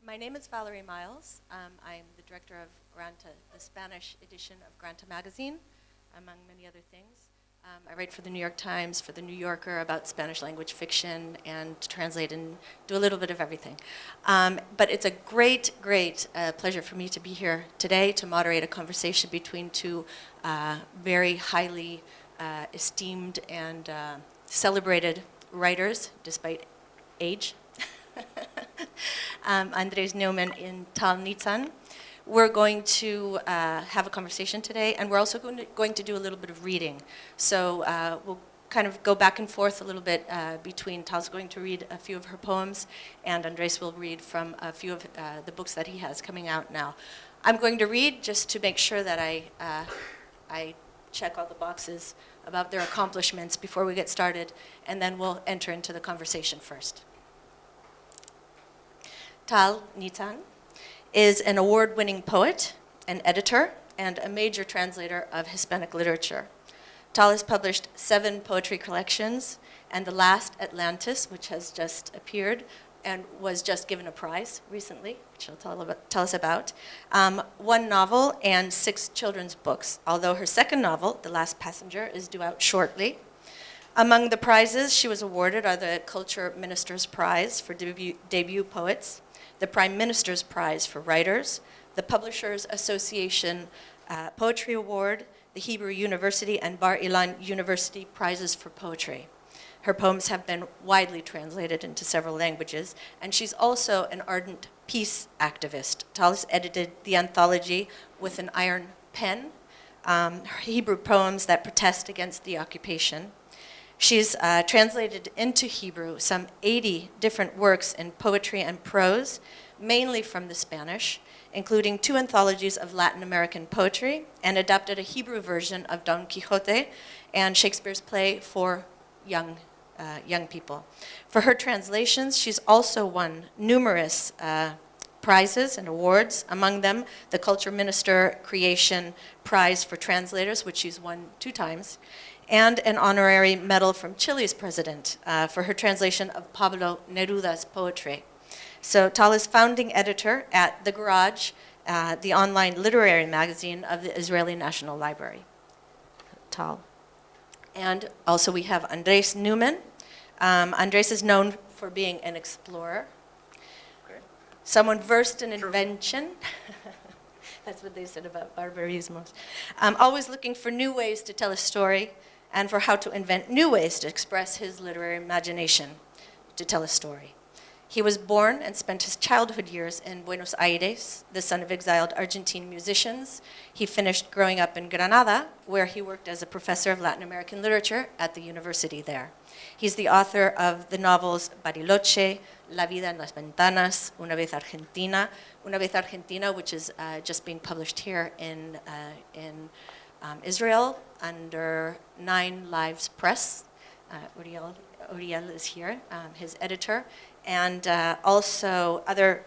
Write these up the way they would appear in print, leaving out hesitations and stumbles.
My name is Valerie Miles. I'm the director of Granta, the Spanish edition of Granta magazine, among many other things. I write for the New York Times, for the New Yorker about Spanish language fiction, and translate and do a little bit of everything. But it's a great pleasure for me to be here today to moderate a conversation between two very highly esteemed and celebrated writers, despite age. Andrés Neumann in Nitzán. We're going to have a conversation today, and we're also going to do a little bit of reading. So we'll kind of go back and forth a little bit between Tal's going to read a few of her poems, and Andrés will read from a few of the books that he has coming out now. I'm going to read just to make sure that I check all the boxes about their accomplishments before we get started, and then we'll enter into the conversation first. Tal Nitzán is an award-winning poet, an editor, and a major translator of Hispanic literature. Tal has published 7 poetry collections, and the last, Atlantis, which has just appeared and was just given a prize recently, which she'll tell us about, 1 novel and 6 children's books, although her second novel, The Last Passenger, is due out shortly. Among the prizes she was awarded are the Culture Minister's Prize for debut poets, the Prime Minister's Prize for Writers, the Publishers Association Poetry Award, the Hebrew University and Bar Ilan University Prizes for Poetry. Her poems have been widely translated into several languages, and she's also an ardent peace activist. Tal has edited the anthology With an Iron Pen, Hebrew poems that protest against the occupation. She's translated into Hebrew some 80 different works in poetry and prose, mainly from the Spanish, including 2 anthologies of Latin American poetry, and adapted a Hebrew version of Don Quixote and Shakespeare's play for young people. For her translations, she's also won numerous prizes and awards, among them the Culture Minister Creation Prize for Translators, which she's won 2 times, and an honorary medal from Chile's president for her translation of Pablo Neruda's poetry. So Tal is founding editor at The Garage, the online literary magazine of the Israeli National Library. Tal. And also we have Andrés Neumann. Andrés is known for being an explorer, someone versed in invention. That's what they said about barbarismos. Always looking for new ways to tell a story, and for how to invent new ways to express his literary imagination to tell a story. He was born and spent his childhood years in Buenos Aires, the son of exiled Argentine musicians. He finished growing up in Granada, where he worked as a professor of Latin American literature at the university there. He's the author of the novels Bariloche, La vida en las ventanas, Una vez Argentina, which is just being published here in Israel under 9 Lives Press. Uriel is here, his editor. And also other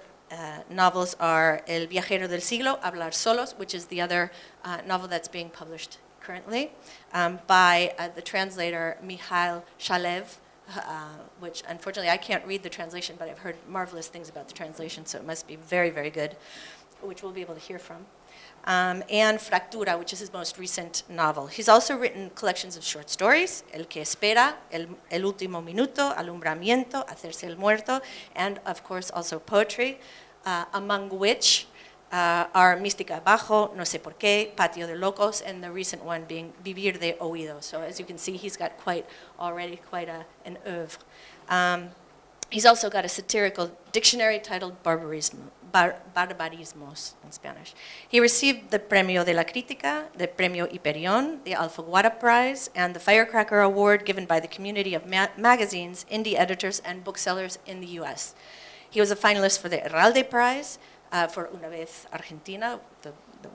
novels are El viajero del siglo, Hablar solos, which is the other novel that's being published currently by the translator Mihail Shalev, which unfortunately I can't read the translation, but I've heard marvelous things about the translation, so it must be very, very good, which we'll be able to hear from. And Fractura, which is his most recent novel. He's also written collections of short stories, El que espera, El último minuto, Alumbramiento, Hacerse el muerto, and of course also poetry, among which are Mística Abajo, No sé por qué, Patio de Locos, and the recent one being Vivir de Oído. So as you can see, he's got already quite an oeuvre. He's also got a satirical dictionary titled Barbarismos in Spanish. He received the Premio de la Crítica, the Premio Hiperión, the Alfaguara Prize, and the Firecracker Award given by the community of magazines, indie editors, and booksellers in the US. He was a finalist for the Herralde Prize for Una vez Argentina,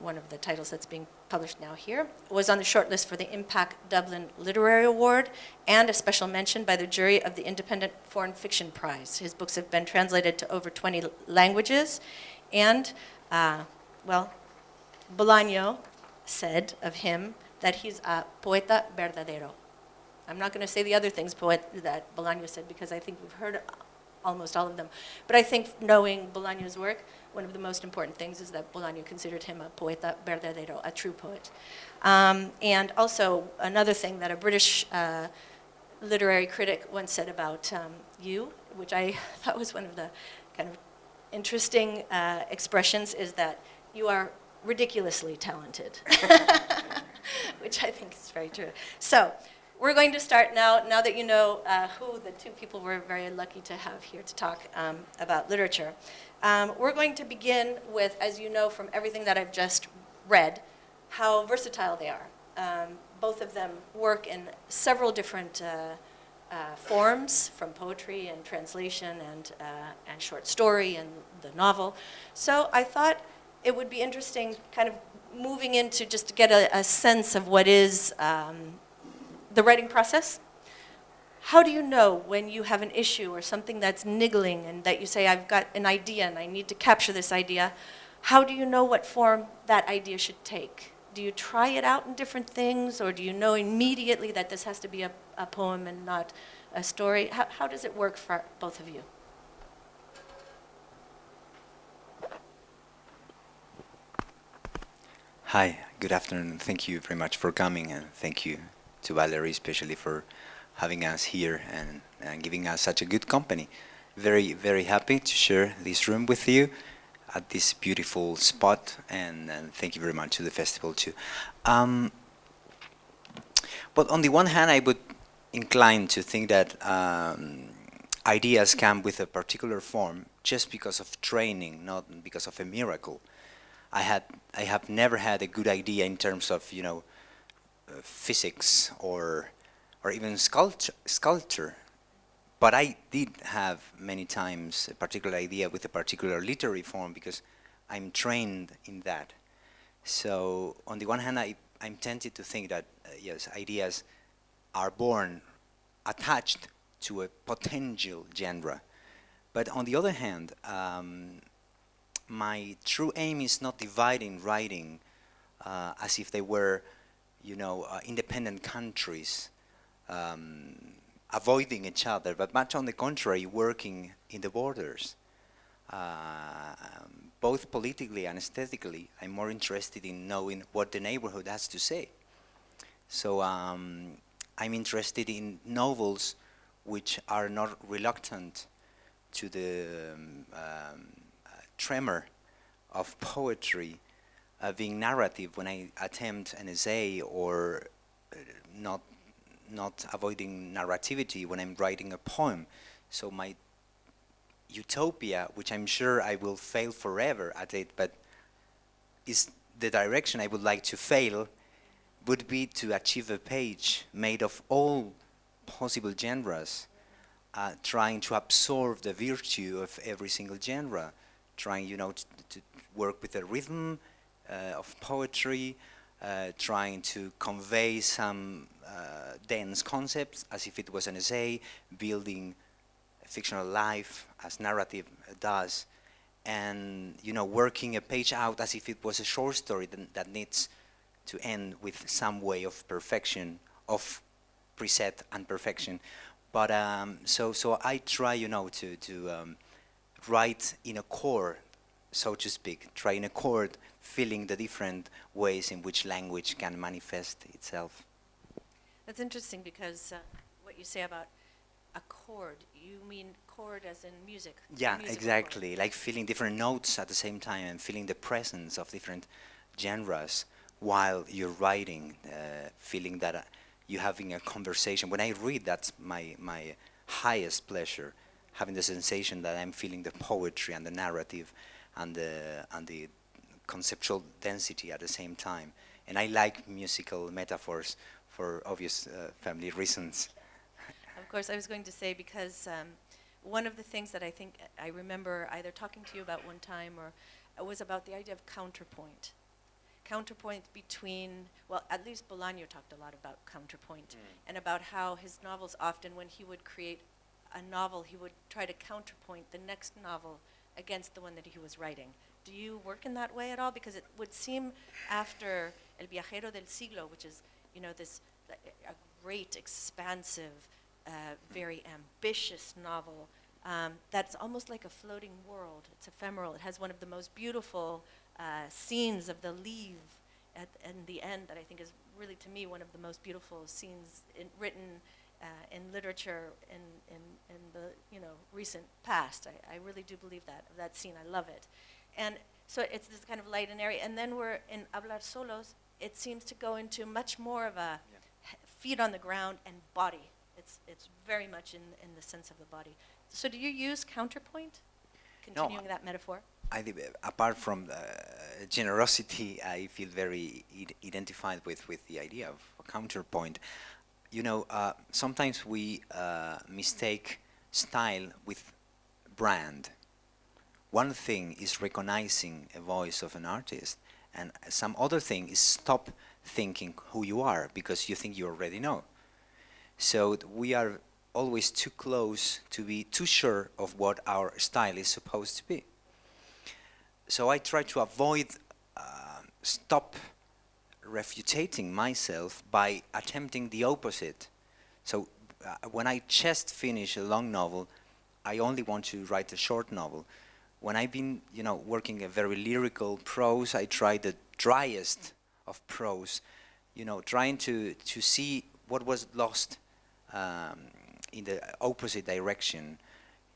one of the titles that's being published now here, was on the shortlist for the Impact Dublin Literary Award, and a special mention by the jury of the Independent Foreign Fiction Prize. His books have been translated to over 20 languages, and, Bolaño said of him that he's a poeta verdadero. I'm not going to say the other things that Bolaño said, because I think we've heard almost all of them. But I think knowing Bolaño's work, one of the most important things is that Bolaño considered him a poeta verdadero, a true poet. And also another thing that a British literary critic once said about you, which I thought was one of the kind of interesting expressions, is that you are ridiculously talented, which I think is very true. So we're going to start now that you know who the two people we're very lucky to have here to talk about literature. We're going to begin with, as you know from everything that I've just read, how versatile they are. Both of them work in several different forms, from poetry and translation and short story and the novel. So I thought it would be interesting kind of moving into just to get a sense of what is the writing process. How do you know when you have an issue or something that's niggling and that you say, I've got an idea and I need to capture this idea? How do you know what form that idea should take? Do you try it out in different things, or do you know immediately that this has to be a poem and not a story? How does it work for both of you? Hi, good afternoon. Thank you very much for coming, and thank you to Valerie especially for having us here and giving us such a good company. Very, very happy to share this room with you at this beautiful spot, and thank you very much to the festival too. But on the one hand, I would incline to think that ideas come with a particular form just because of training, not because of a miracle. I have never had a good idea in terms of physics or even sculpture. But I did have many times a particular idea with a particular literary form because I'm trained in that. So on the one hand, I'm tempted to think that, yes, ideas are born attached to a potential genre. But on the other hand, my true aim is not dividing writing as if they were, independent countries. Avoiding each other, but much on the contrary, working in the borders. Both politically and aesthetically, I'm more interested in knowing what the neighborhood has to say. So I'm interested in novels which are not reluctant to the tremor of poetry being narrative when I attempt an essay, or not avoiding narrativity when I'm writing a poem. So my utopia, which I'm sure I will fail forever at it, but is the direction I would like to fail, would be to achieve a page made of all possible genres, trying to absorb the virtue of every single genre, trying, to work with the rhythm of poetry, trying to convey some dense concepts as if it was an essay, building a fictional life as narrative does, and working a page out as if it was a short story that needs to end with some way of perfection, of preset and perfection. But so I try to write in a chord, so to speak, try in a chord, feeling the different ways in which language can manifest itself. That's interesting because what you say about a chord, you mean chord as in music? Yeah, exactly. Chord. Like feeling different notes at the same time and feeling the presence of different genres while you're writing, feeling that you're having a conversation. When I read, that's my highest pleasure, having the sensation that I'm feeling the poetry and the narrative and the conceptual density at the same time. And I like musical metaphors for obvious family reasons. Of course, I was going to say, because one of the things that I think I remember either talking to you about one time, or it was about the idea of counterpoint. Counterpoint between, well, at least Bolaño talked a lot about counterpoint, and about how his novels often, when he would create a novel, he would try to counterpoint the next novel against the one that he was writing. Do you work in that way at all? Because it would seem after El Viajero del Siglo, which is, this a great, expansive, very ambitious novel that's almost like a floating world. It's ephemeral. It has one of the most beautiful scenes of the leave in the end that I think is really, to me, one of the most beautiful scenes written in literature in the recent past. I really do believe that scene. I love it. And so it's this kind of light and airy. And then we're in Hablar Solos. It seems to go into much more of a feet on the ground and body. It's very much in the sense of the body. So do you use counterpoint, continuing that metaphor? Apart from generosity, I feel very identified with the idea of a counterpoint. Sometimes we mistake style with brand. One thing is recognizing a voice of an artist, and some other thing is stop thinking who you are because you think you already know. So we are always too close to be too sure of what our style is supposed to be. So I try to avoid stop refuting myself by attempting the opposite. So when I just finish a long novel, I only want to write a short novel. When I've been, working a very lyrical prose, I try the driest of prose, trying to see what was lost in the opposite direction.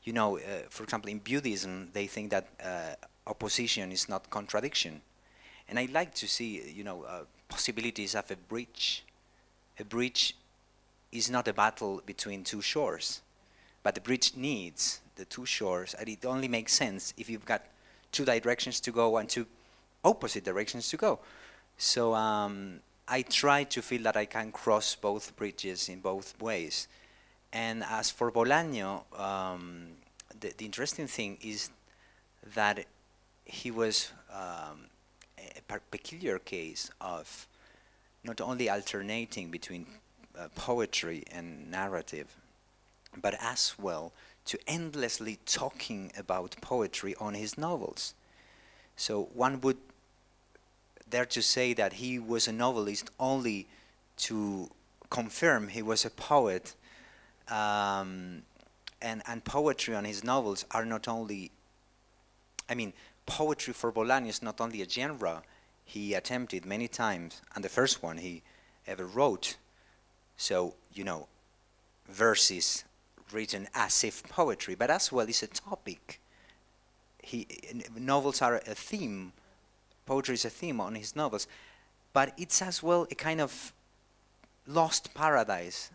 For example, in Buddhism, they think that opposition is not contradiction. And I like to see, possibilities of a bridge. A bridge is not a battle between two shores, but the bridge needs the two shores, and it only makes sense if you've got two directions to go and two opposite directions to go. So I try to feel that I can cross both bridges in both ways. And as for Bolaño, the interesting thing is that he was a peculiar case of not only alternating between poetry and narrative, but as well to endlessly talking about poetry on his novels. So one would dare to say that he was a novelist only to confirm he was a poet, and poetry on his novels are not only, poetry for Bolaño is not only a genre he attempted many times, and the first one he ever wrote, so, verses written as if poetry, but as well is a topic. Novels are a theme, poetry is a theme on his novels, but it's as well a kind of lost paradise,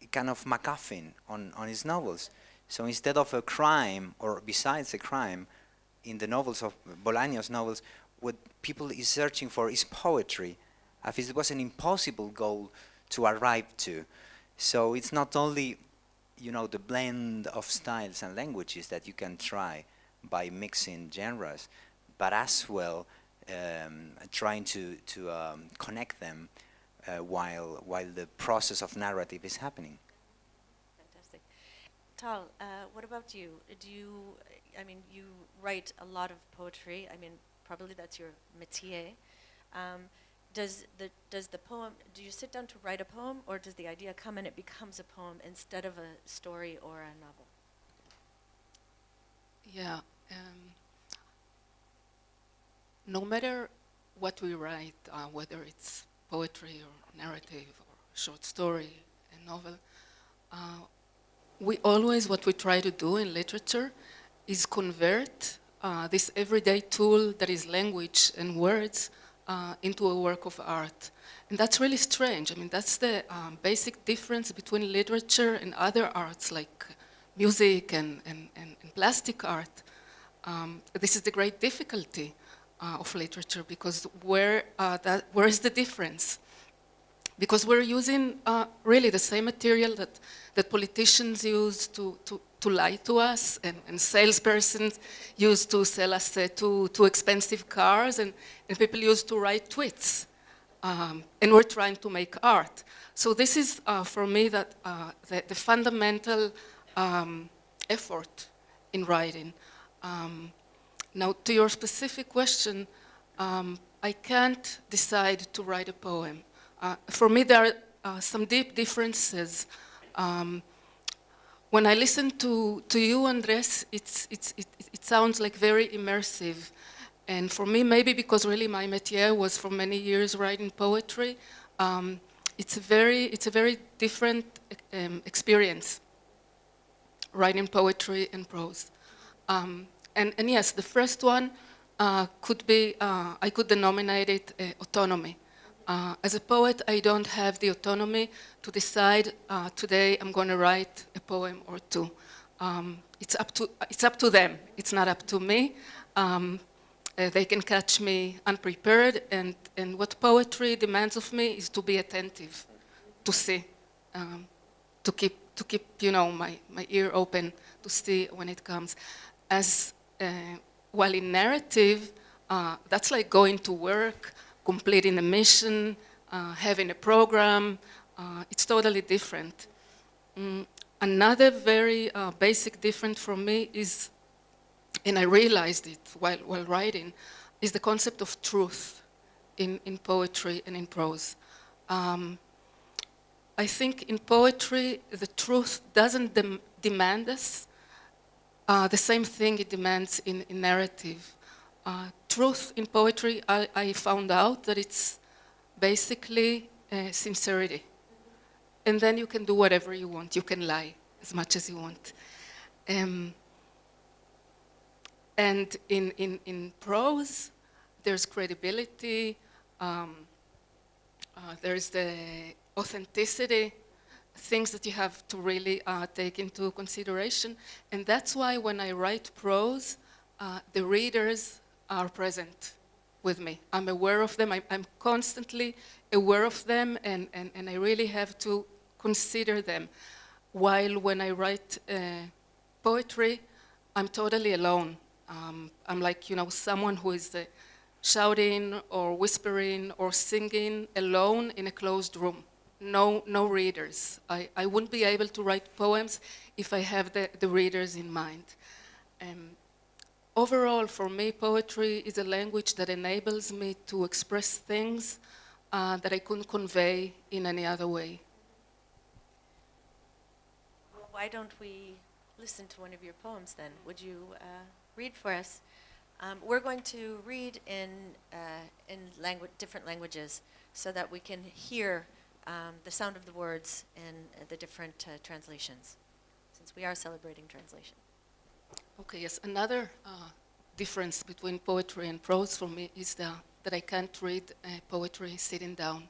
a kind of MacGuffin on his novels. So instead of a crime, or besides a crime, in the novels of Bolaño's novels, what people is searching for is poetry, as if it was an impossible goal to arrive to. So it's not only, the blend of styles and languages that you can try by mixing genres, but as well trying to connect them while the process of narrative is happening. Fantastic. Tal, what about you? You write a lot of poetry. Probably that's your métier. Does the poem, do you sit down to write a poem, or does the idea come and it becomes a poem instead of a story or a novel? Yeah. No matter what we write, whether it's poetry or narrative or short story, a novel, what we try to do in literature is convert this everyday tool that is language and words into a work of art. And that's really strange. That's the basic difference between literature and other arts like music and plastic art. This is the great difficulty of literature, because where is the difference? Because we're using really the same material that politicians use to lie to us, and salespersons use to sell us too expensive cars, and people use to write tweets. And we're trying to make art. So this is, for me, the fundamental effort in writing. Now, to your specific question, I can't decide to write a poem. For me, there are some deep differences. when I listen to you, Andrés, it sounds like very immersive. And for me, maybe because really my métier was for many years writing poetry, it's a very different experience, writing poetry and prose. And yes, the first one could be, I could denominate it autonomy. As a poet, I don't have the autonomy to decide today I'm going to write a poem or two. It's up to them. It's not up to me. They can catch me unprepared, and what poetry demands of me is to be attentive, to see, to keep my ear open to see when it comes. While in narrative, that's like going to work, completing a mission, having a program. It's totally different. Another very basic difference for me is, and I realized it while writing, is the concept of truth in poetry and in prose. I think in poetry, the truth doesn't demand us the same thing it demands in narrative. Truth in poetry, I found out that it's basically sincerity. And then you can do whatever you want. You can lie as much as you want. And in prose, there's credibility, there's the authenticity, things that you have to really take into consideration. And that's why when I write prose, the readers are present with me. I'm aware of them. I'm constantly aware of them, and I really have to consider them. While when I write poetry, I'm totally alone. I'm like, someone who is shouting or whispering or singing alone in a closed room. No readers. I wouldn't be able to write poems if I have the readers in mind. Overall, for me, poetry is a language that enables me to express things that I couldn't convey in any other way. Well, why don't we listen to one of your poems then? Would you read for us? We're going to read in different languages so that we can hear the sound of the words and the different translations, since we are celebrating translation. Okay, yes. Another difference between poetry and prose for me is that I can't read poetry sitting down.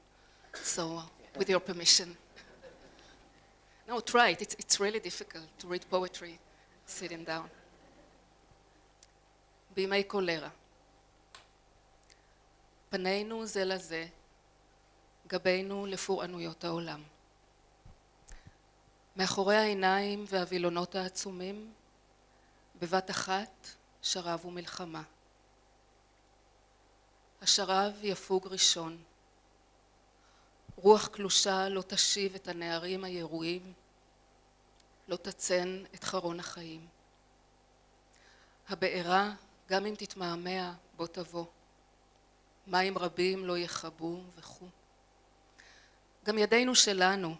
So, with your permission. No, try it. It's really difficult to read poetry sitting down. בימי קולרה. פנינו זה לזה, גבינו לפורענויות העולם. מאחורי העיניים והווילונות העצומים, בבת אחת שרב ומלחמה. השרב יפוג ראשון. רוח קלושה לא תשיב את הנערים הירויים, לא תצן את חרון החיים. הבארה, גם אם תתמהמה, בוא תבוא. מים רבים לא יחבו וכו'. גם ידינו שלנו,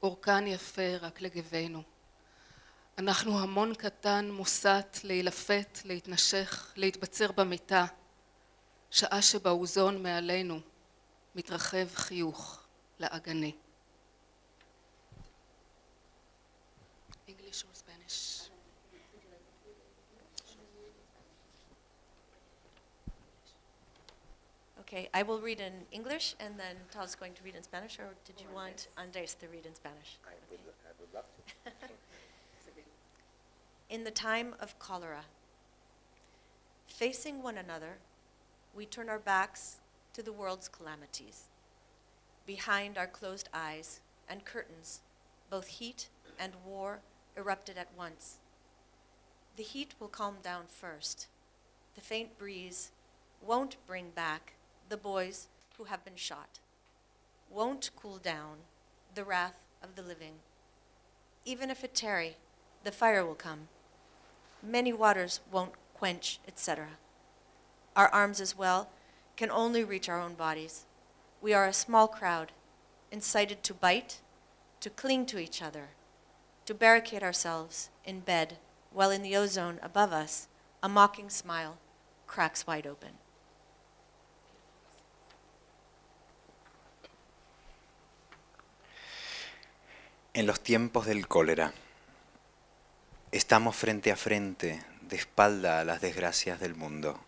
אורכן יפה רק לגבינו. אנחנו המון קטן מוסת להילפת, להתנשך, להתבצר במיטה, שעה שבאוזון מעלינו מתרחב חיוך לאגני. English or Spanish? Okay, I will read in English, and then Todd's going to read in Spanish, or did you want Andrés to read in Spanish? I would love to. In the time of cholera, facing one another, we turn our backs to the world's calamities. Behind our closed eyes and curtains, both heat and war erupted at once. The heat will calm down first. The faint breeze won't bring back the boys who have been shot, won't cool down the wrath of the living. Even if it tarry, the fire will come. Many waters won't quench, etc. Our arms as well can only reach our own bodies. We are a small crowd, incited to bite, to cling to each other. to barricade ourselves in bed, while in the ozone above us, a mocking smile cracks wide open. En los tiempos del cólera, estamos frente a frente, de espalda a las desgracias del mundo.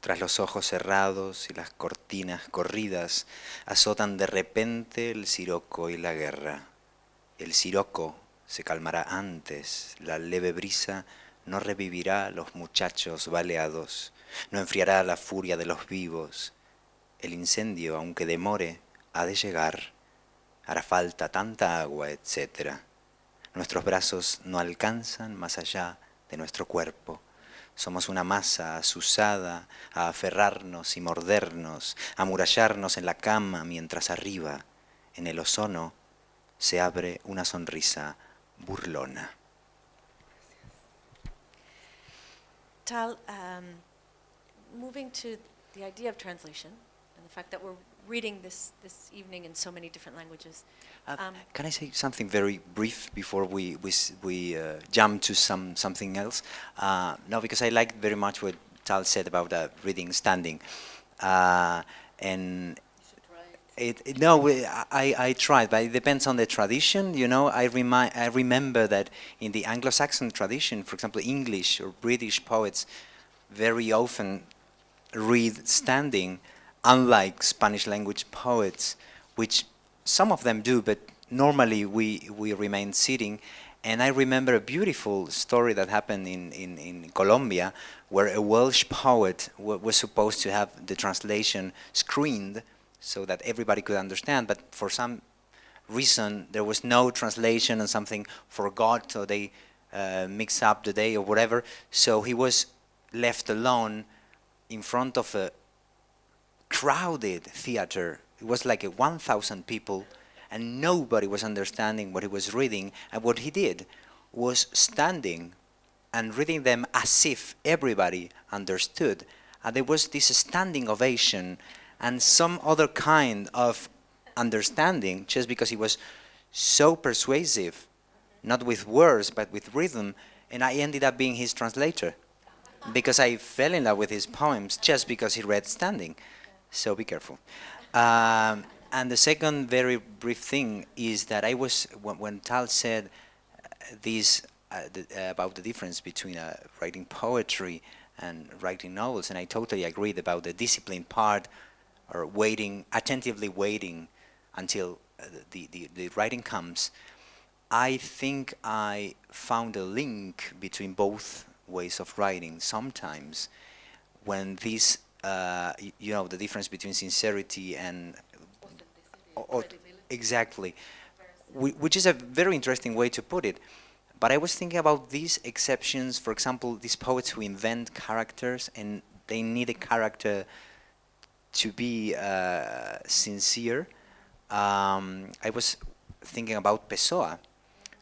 Tras los ojos cerrados y las cortinas corridas, azotan de repente el siroco y la guerra. El siroco se calmará antes, la leve brisa no revivirá a los muchachos baleados, no enfriará la furia de los vivos. El incendio, aunque demore, ha de llegar. Hará falta tanta agua, etc. Nuestros brazos no alcanzan más allá de nuestro cuerpo. Somos una masa azuzada a aferrarnos y mordernos, a amurallarnos en la cama mientras arriba, en el ozono, se abre una sonrisa burlona. Tal, moving to the idea of translation and the fact that we're reading this evening in so many different languages. Can I say something very brief before we jump to something else? No, because I like very much what Tal said about reading standing, and I tried, but it depends on the tradition. You know, I remember that in the Anglo-Saxon tradition, for example, English or British poets very often read standing, unlike Spanish language poets, which some of them do, but normally we remain sitting. And I remember a beautiful story that happened in Colombia, where a Welsh poet was supposed to have the translation screened so that everybody could understand, but for some reason there was no translation and something forgot, so they mixed up the day or whatever, so he was left alone in front of a crowded theater. It was like 1,000 people, and nobody was understanding what he was reading, and what he did was standing and reading them as if everybody understood, and there was this standing ovation and some other kind of understanding, just because he was so persuasive, not with words but with rhythm, and I ended up being his translator because I fell in love with his poems just because he read standing. So be careful. And the second very brief thing is that I was, when Tal said this about the difference between writing poetry and writing novels, and I totally agreed about the discipline part, or waiting, attentively waiting until the writing comes. I think I found a link between both ways of writing. Sometimes when this, you know, the difference between sincerity and exactly, which is a very interesting way to put it. But I was thinking about these exceptions, for example, these poets who invent characters and they need a character to be sincere. I was thinking about Pessoa,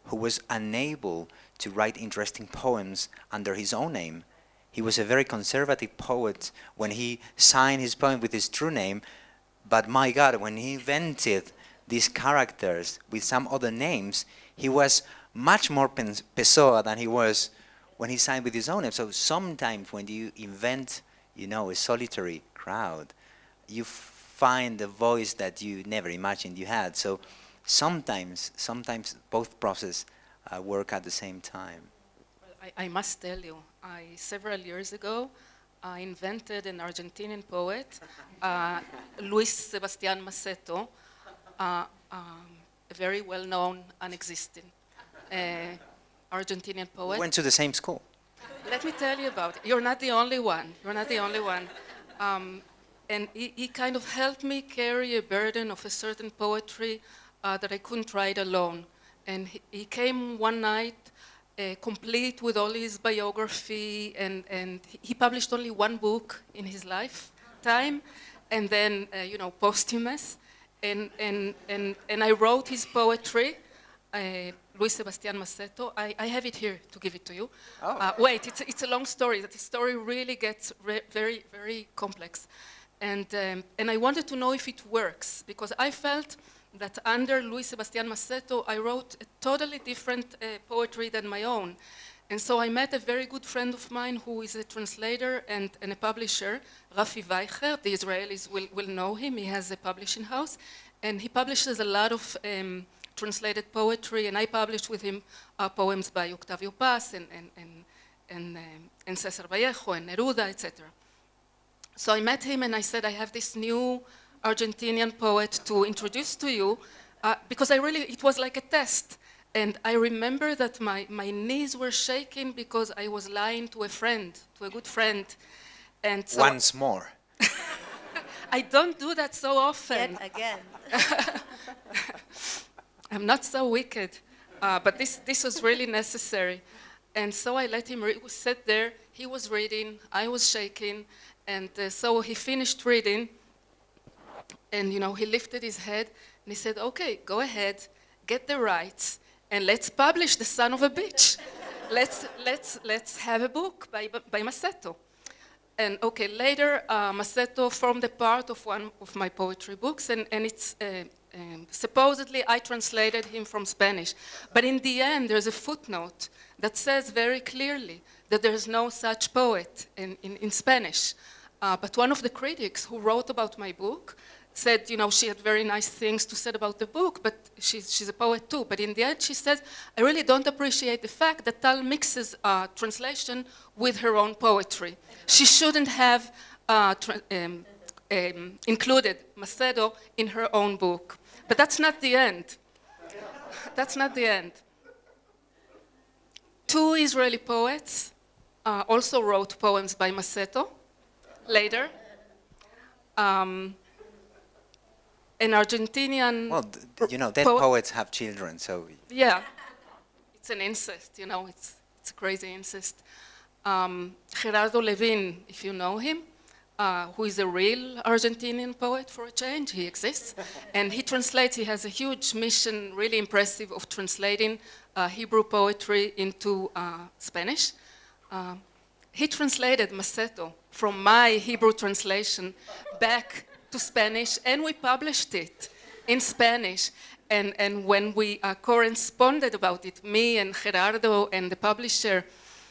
who was unable to write interesting poems under his own name. He was a very conservative poet when he signed his poem with his true name, but my God, when he invented these characters with some other names, he was much more Pessoa than he was when he signed with his own name. So sometimes when you invent, you know, a solitary crowd, you find a voice that you never imagined you had. So sometimes both processes work at the same time. Well, I must tell you, several years ago, I invented an Argentinian poet, Sebastiaan Masetto, a very well-known and existing Argentinian poet. We went to the same school. Let me tell you about it. You're not the only one. And he kind of helped me carry a burden of a certain poetry that I couldn't write alone. And he came one night complete with all his biography, and he published only one book in his lifetime, and then, you know, posthumous. And I wrote his poetry, Sebastiaan Masetto. I have it here to give it to you. Oh. Wait, it's a long story. The story really gets very, very complex. And I wanted to know if it works, because I felt that under Luis Sebastián Masetto, I wrote a totally different poetry than my own. And so I met a very good friend of mine who is a translator and a publisher, Rafi Weicher. The Israelis will know him. He has a publishing house. And he publishes a lot of translated poetry. And I published with him poems by Octavio Paz and Cesar Vallejo and Neruda, etc. So I met him and I said, I have this new Argentinian poet to introduce to you, because it was like a test. And I remember that my knees were shaking because I was lying to a good friend. And so Once more. I don't do that so often. Yet again. I'm not so wicked, but this was really necessary. And so I let him sit there. He was reading, I was shaking, and so he finished reading, and he lifted his head, and he said, okay, go ahead, get the rights, and let's publish The Son of a Bitch. Let's have a book by Masetto. And okay, later, Masetto formed a part of one of my poetry books, and it's supposedly I translated him from Spanish. But in the end, there's a footnote that says very clearly that there's no such poet in Spanish. But one of the critics who wrote about my book said, she had very nice things to say about the book, but she's a poet too. But in the end, she says, I really don't appreciate the fact that Tal mixes translation with her own poetry. She shouldn't have included Masetto in her own book. But that's not the end. That's not the end. Two Israeli poets also wrote poems by Masetto later. An Argentinian... Well, dead poets have children, so... Yeah, it's an incest, it's a crazy incest. Gerardo Levin, if you know him, who is a real Argentinian poet for a change, he exists. And he has a huge mission, really impressive, of translating Hebrew poetry into Spanish. He translated Masetto from my Hebrew translation back to Spanish, and we published it in Spanish. And when we corresponded about it, me and Gerardo and the publisher,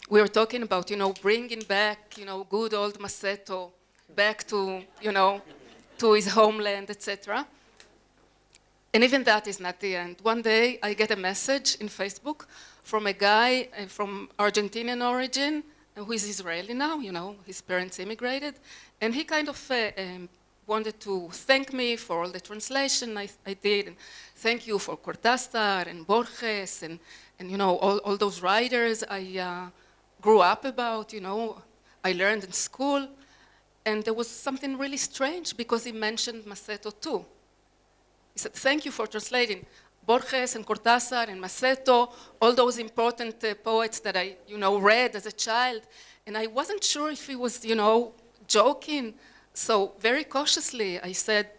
we were talking about, bringing back, good old Masetto back to, to his homeland, etc. And even that is not the end. One day, I get a message in Facebook from a guy from Argentinian origin who is Israeli now, his parents immigrated. And he kind of wanted to thank me for all the translation I did. And thank you for Cortázar and Borges and all those writers I grew up about, I learned in school. And there was something really strange because he mentioned Masetto too. He said, thank you for translating Borges and Cortázar and Masetto, all those important poets that I, read as a child. And I wasn't sure if he was, joking. So very cautiously, I said,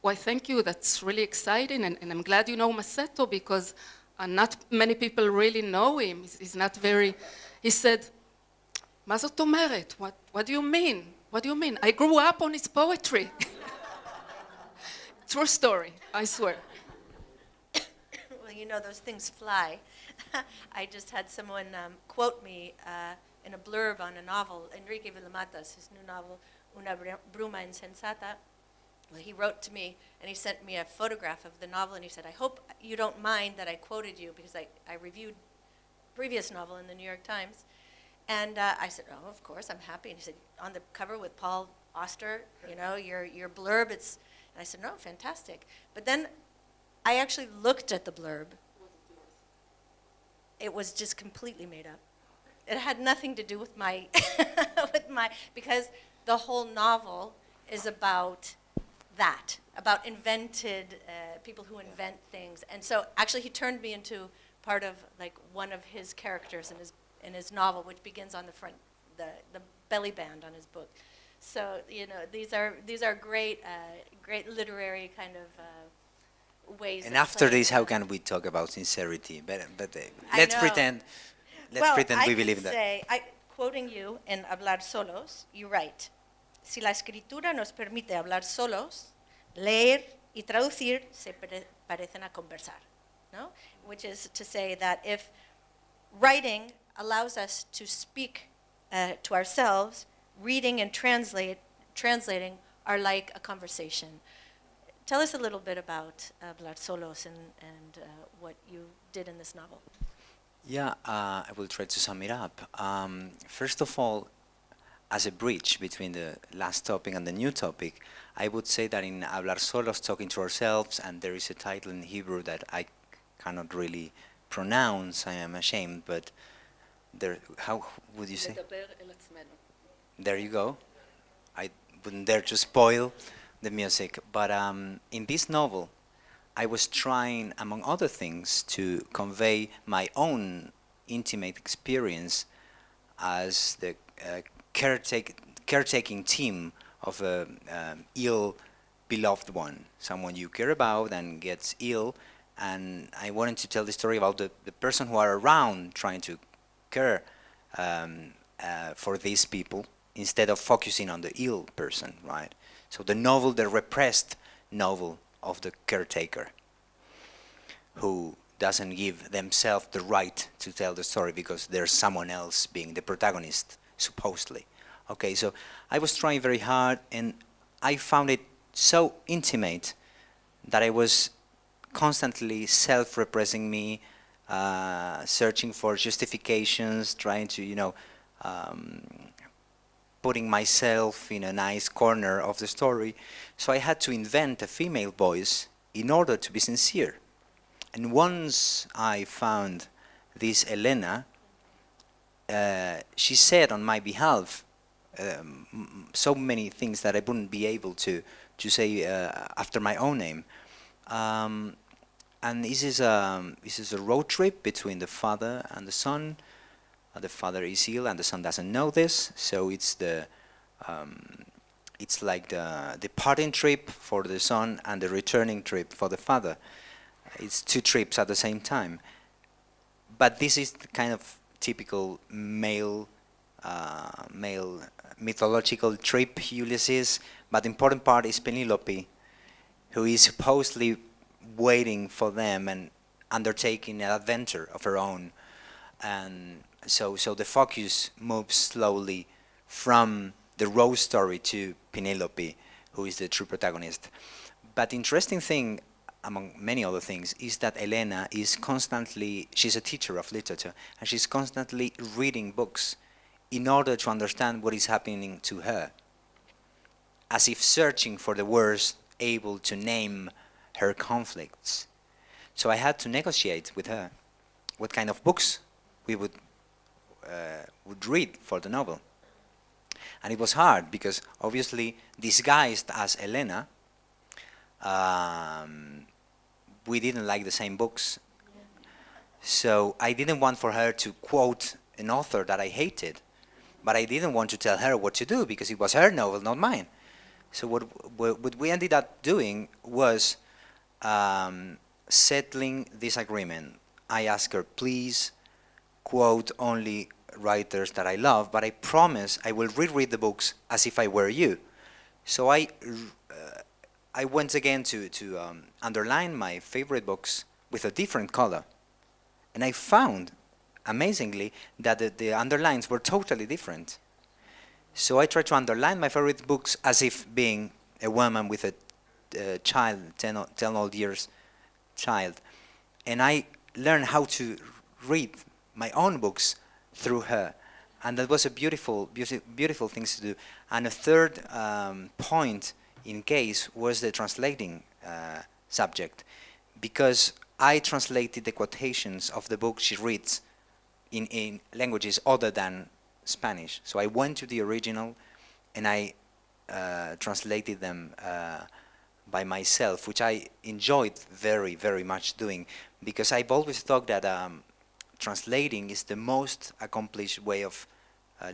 why, thank you, that's really exciting. And I'm glad you know Masetto because not many people really know him. He's not very, he said, מה זאת אומרת? What do you mean? What do you mean? I grew up on his poetry. True story, I swear. Well, those things fly. I just had someone quote me in a blurb on a novel, Enrique Villamatas, his new novel, Una bruma insensata. Well, he wrote to me, and he sent me a photograph of the novel, and he said, I hope you don't mind that I quoted you, because I reviewed a previous novel in the New York Times. And I said, oh, of course, I'm happy. And he said, on the cover with Paul Auster, your blurb, and I said, no, fantastic. But then I actually looked at the blurb. It was just completely made up. It had nothing to do with my, because the whole novel is about that, about invented, people who invent things. And so actually he turned me into part of one of his characters in his novel, which begins on the front, the belly band on his book. So these are great literary kind of ways. And after this, how can we talk about sincerity? But let's pretend we believe that. Quoting you in Hablar Solos, you write, si la escritura nos permite hablar solos, leer y traducir se parecen a conversar, no? Which is to say that if writing allows us to speak to ourselves, reading and translating are like a conversation. Tell us a little bit about Hablar Solos and what you did in this novel. Yeah, I will try to sum it up. First of all, as a bridge between the last topic and the new topic, I would say that in Hablar Solos, talking to ourselves, and there is a title in Hebrew that I cannot really pronounce, I am ashamed, but there, how would you say? There you go. I wouldn't dare to spoil the music, but in this novel, I was trying, among other things, to convey my own intimate experience as the caretaking team of a ill beloved one, someone you care about and gets ill, and I wanted to tell the story about the person who are around trying to care for these people instead of focusing on the ill person, right? So the novel, the repressed novel of the caretaker who doesn't give themselves the right to tell the story because there's someone else being the protagonist, supposedly. Okay, so I was trying very hard and I found it so intimate that I was constantly self-repressing me, searching for justifications, trying to, putting myself in a nice corner of the story. So I had to invent a female voice in order to be sincere. And once I found this Elena, she said on my behalf so many things that I wouldn't be able to say after my own name. And this is a road trip between the father and the son. The father is ill and the son doesn't know this, so it's like the departing trip for the son and the returning trip for the father. It's two trips at the same time. But this is the kind of typical male mythological trip, Ulysses. But the important part is Penelope, who is supposedly waiting for them and undertaking an adventure of her own. And so the focus moves slowly from the Rose story to Penelope, who is the true protagonist. But the interesting thing, among many other things, is that Elena is constantly, she's a teacher of literature, and she's constantly reading books in order to understand what is happening to her, as if searching for the words able to name her conflicts. So I had to negotiate with her what kind of books we would read for the novel. And it was hard because obviously disguised as Elena, we didn't like the same books. So I didn't want for her to quote an author that I hated, but I didn't want to tell her what to do because it was her novel, not mine. So what we ended up doing was settling this agreement. I asked her, please quote only writers that I love, but I promise I will reread the books as if I were you. So I went again to underline my favorite books with a different color. And I found, amazingly, that the underlines were totally different. So I tried to underline my favorite books as if being a woman with a child, 10 old years child. And I learned how to read my own books through her. And that was a beautiful thing to do. And a third point in case was the translating subject, because I translated the quotations of the book she reads in languages other than Spanish. So I went to the original and I translated them by myself, which I enjoyed very, very much doing, because I've always thought that translating is the most accomplished way of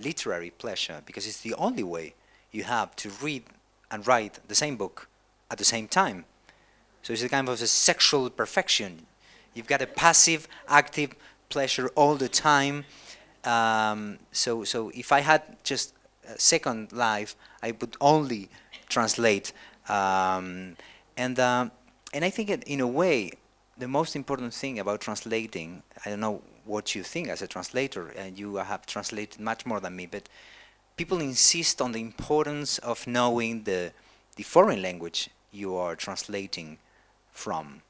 literary pleasure, because it's the only way you have to read and write the same book at the same time. So it's a kind of a sexual perfection. You've got a passive, active pleasure all the time. So if I had just a second life, I would only translate. And I think in a way, the most important thing about translating, I don't know what you think as a translator, and you have translated much more than me, but people insist on the importance of knowing the foreign language you are translating from,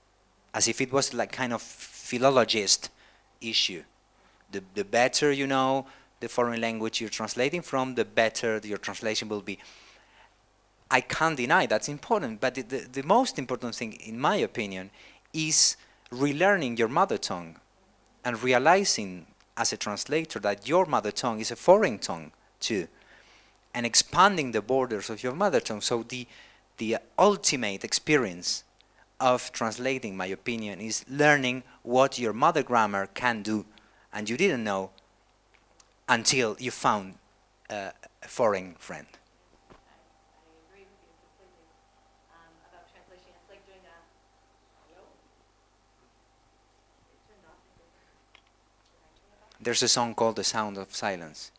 as if it was like kind of philologist issue. The better you know the foreign language you're translating from, the better your translation will be. I can't deny that's important, but the most important thing, in my opinion, is relearning your mother tongue and realizing as a translator that your mother tongue is a foreign tongue too, and expanding the borders of your mother tongue. So the ultimate experience of translating, my opinion, is learning what your mother grammar can do, and you didn't know until you found a foreign friend. There's a song called The Sound of Silence.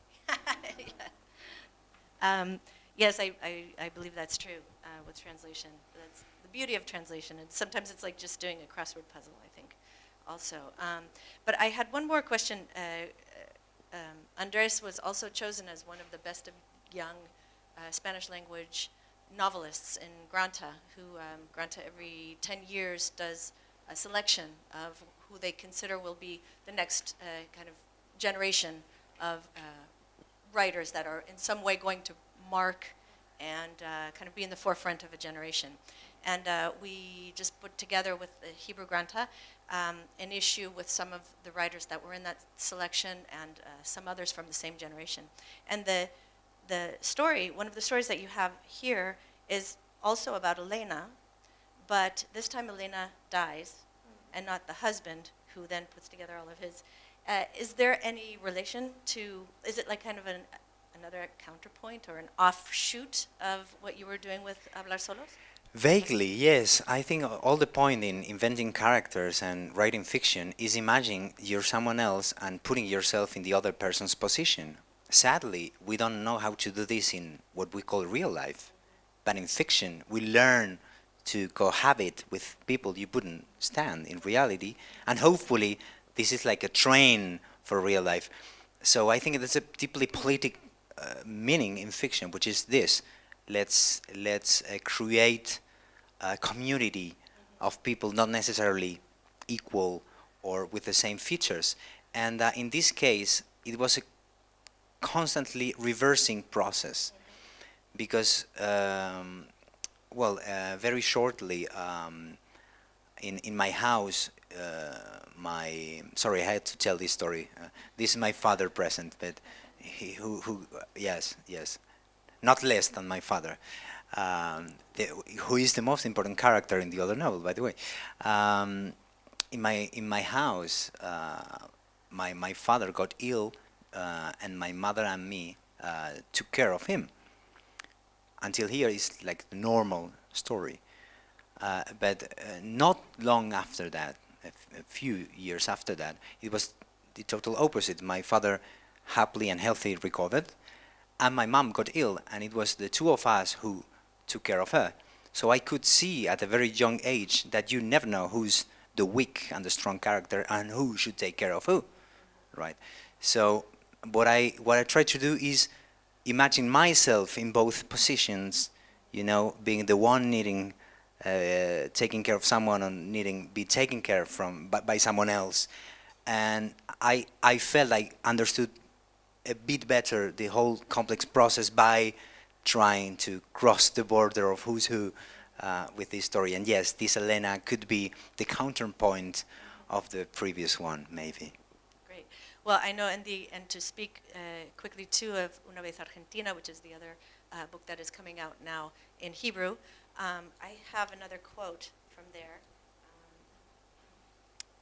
Yes, I believe that's true with translation. That's the beauty of translation. And sometimes it's like just doing a crossword puzzle, I think, also. But I had one more question. Andrés was also chosen as one of the best of young Spanish language novelists in Granta, who Granta every 10 years does a selection of who they consider will be the next kind of generation of writers that are in some way going to mark and kind of be in the forefront of a generation. And we just put together with the Hebrew Granta an issue with some of the writers that were in that selection and some others from the same generation. And the story, one of the stories that you have here, is also about Elena, but this time Elena dies, and not the husband, who then puts together all of his. Is there any relation to, is it like kind of another counterpoint or an offshoot of what you were doing with Hablar Solos? Vaguely, yes. I think all the point in inventing characters and writing fiction is imagining you're someone else and putting yourself in the other person's position. Sadly, we don't know how to do this in what we call real life. But in fiction, we learn to cohabit with people you wouldn't stand in reality, and hopefully this is like a train for real life. So I think there's a deeply politic meaning in fiction, which is this: let's create a community of people not necessarily equal or with the same features. And in this case, it was a constantly reversing process, because very shortly in my house, sorry, I had to tell this story. This is my father present, but yes, not less than my father, who is the most important character in the other novel, by the way. In my house, my father got ill, and my mother and me took care of him. Until here is like the normal story. But not long after that, a few years after that, it was the total opposite. My father happily and healthy recovered, and my mom got ill, and it was the two of us who took care of her. So I could see at a very young age that you never know who's the weak and the strong character and who should take care of who, right? So what I try to do is imagine myself in both positions, being the one needing taking care of someone and needing be taken care of by someone else. And I felt I understood a bit better the whole complex process by trying to cross the border of who's who with this story. And yes, this Elena could be the counterpoint of the previous one, maybe. Great. Well, I know, and to speak quickly too of Una vez Argentina, which is the other book that is coming out now in Hebrew. I have another quote from there.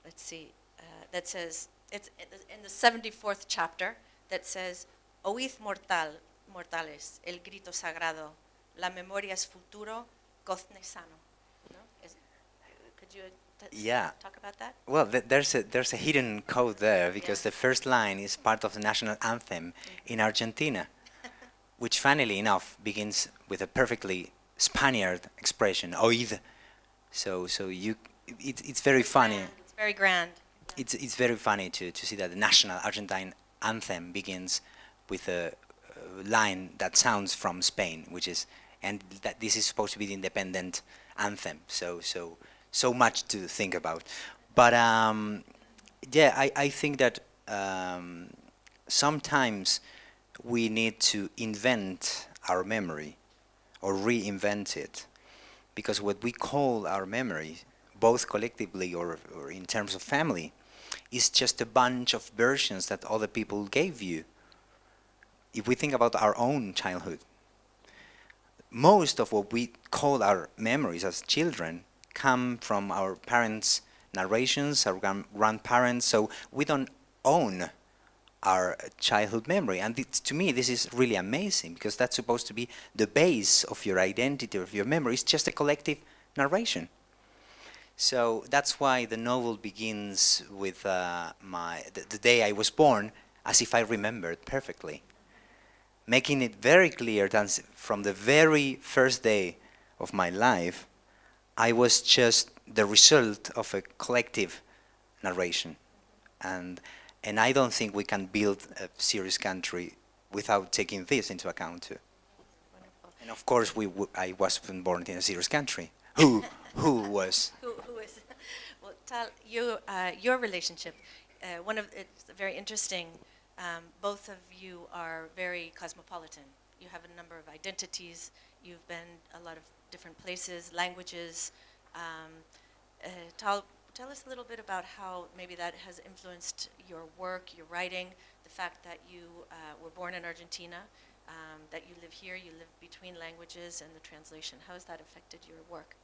Let's see. That says, it's in the 74th chapter, that says, Oíd mortales, el grito sagrado, la memoria es futuro, gozne sano. No? Could you talk about that? Well, there's a hidden code there, because the first line is part of the national anthem in Argentina, which funnily enough begins with a perfectly Spaniard expression, oíd So it's very funny. It's very grand. It's very funny to see that the national Argentine anthem begins with a line that sounds from Spain, which is, and that this is supposed to be the independent anthem. So much to think about. But yeah, I think that sometimes we need to invent our memory or reinvent it, because what we call our memory, both collectively or in terms of family, is just a bunch of versions that other people gave you. If we think about our own childhood, most of what we call our memories as children come from our parents' narrations, our grandparents, so we don't own our childhood memory. And to me, this is really amazing, because that's supposed to be the base of your identity, of your memory. It's just a collective narration. So that's why the novel begins with the day I was born, as if I remembered perfectly, making it very clear that from the very first day of my life, I was just the result of a collective narration. And I don't think we can build a serious country without taking this into account too. Wonderful. And of course, I wasn't born in a serious country. Who was? Who is? Well, Tal, your relationship, it's very interesting. Both of you are very cosmopolitan. You have a number of identities. You've been a lot of different places, languages. Tal, tell us a little bit about how maybe that has influenced your work, your writing, the fact that you were born in Argentina, that you live here, you live between languages, and the translation. How has that affected your work?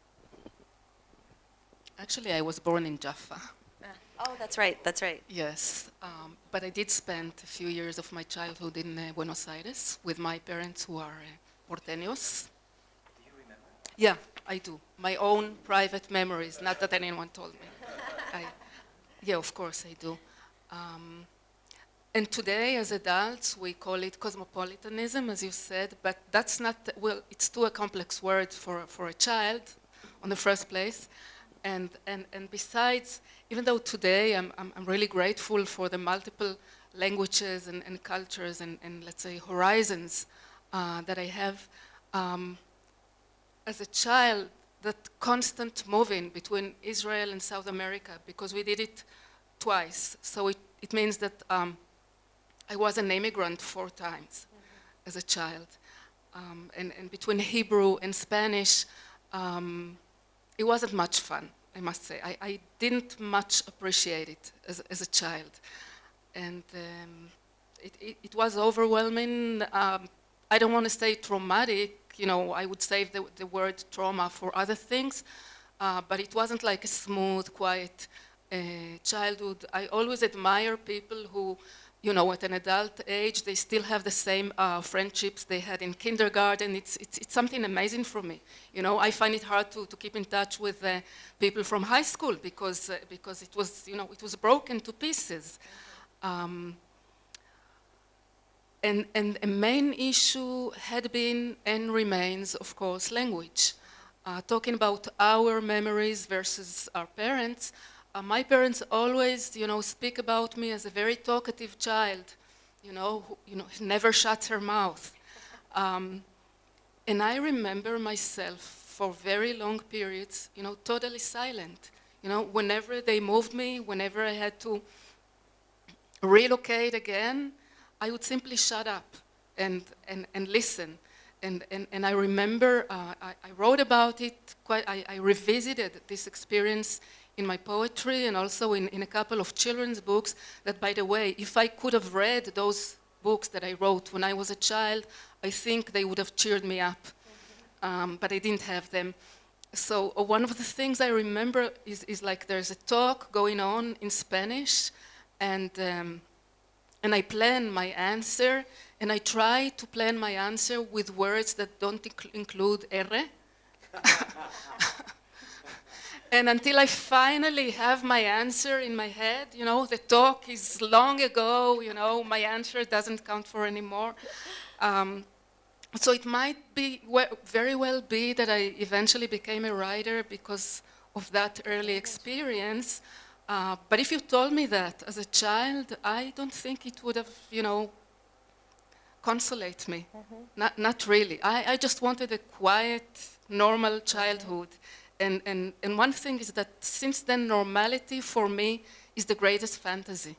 Actually, I was born in Jaffa. Oh, that's right, that's right. Yes, but I did spend a few years of my childhood in Buenos Aires with my parents, who are porteños. Do you remember? Yeah, I do. My own private memories, not that anyone told me. Yeah, of course I do. And today, as adults, we call it cosmopolitanism, as you said, but that's not, well, it's too a complex word for a child, on the first place. And besides, even though today I'm really grateful for the multiple languages and cultures and let's say horizons that I have, as a child, that constant moving between Israel and South America, because we did it twice. So it means that I was an immigrant 4 times as a child. And between Hebrew and Spanish, it wasn't much fun, I must say. I didn't much appreciate it as a child. And it was overwhelming. I don't want to say traumatic, I would save the word trauma for other things, but it wasn't like a smooth, quiet childhood. I always admire people who, at an adult age, they still have the same friendships they had in kindergarten. It's something amazing for me. I find it hard to keep in touch with people from high school because it was, it was broken to pieces. And a main issue had been and remains, of course, language. Talking about our memories versus our parents, my parents always, speak about me as a very talkative child, who never shuts her mouth. And I remember myself for very long periods, totally silent. Whenever they moved me, whenever I had to relocate again, I would simply shut up and listen. And I remember I wrote about it, I revisited this experience in my poetry and also in a couple of children's books that, by the way, if I could have read those books that I wrote when I was a child, I think they would have cheered me up. But I didn't have them. So one of the things I remember is like there's a talk going on in Spanish, and I plan my answer, and I try to plan my answer with words that don't include R. And until I finally have my answer in my head, the talk is long ago, my answer doesn't count for anymore. So it might be very well be that I eventually became a writer because of that early experience. But if you told me that as a child, I don't think it would have, consolate me. Not really. I just wanted a quiet, normal childhood. And one thing is that since then, normality for me is the greatest fantasy.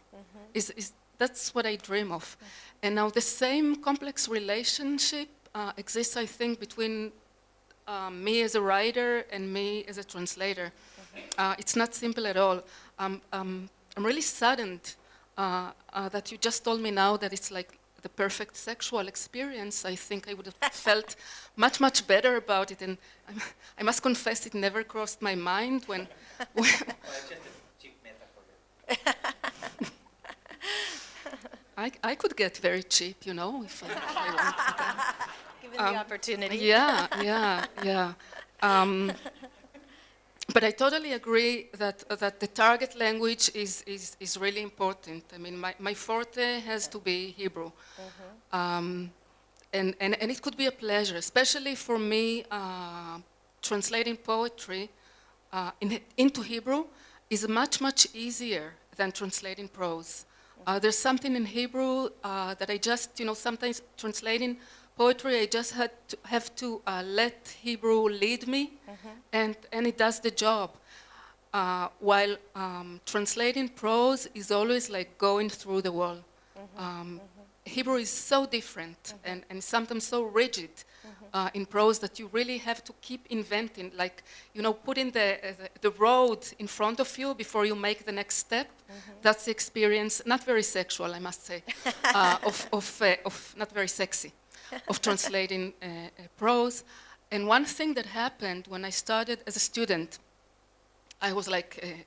That's what I dream of. And now the same complex relationship exists, I think, between me as a writer and me as a translator. It's not simple at all. I'm really saddened that you just told me now that it's like the perfect sexual experience. I think I would have felt much, much better about it. And I must confess, it never crossed my mind when Well, it's just a cheap metaphor. I could get very cheap, if I wanted. Given the opportunity. Yeah. But I totally agree that the target language is really important. I mean, my forte has to be Hebrew. And it could be a pleasure, especially for me, translating poetry into Hebrew is much, much easier than translating prose. There's something in Hebrew that I just, sometimes translating poetry, I just have to let Hebrew lead me, and it does the job. While translating prose is always like going through the wall. Hebrew is so different and sometimes so rigid in prose that you really have to keep inventing, like, putting the road in front of you before you make the next step. That's the experience, not very sexual, I must say, of not very sexy, of translating prose. And one thing that happened when I started as a student, I was like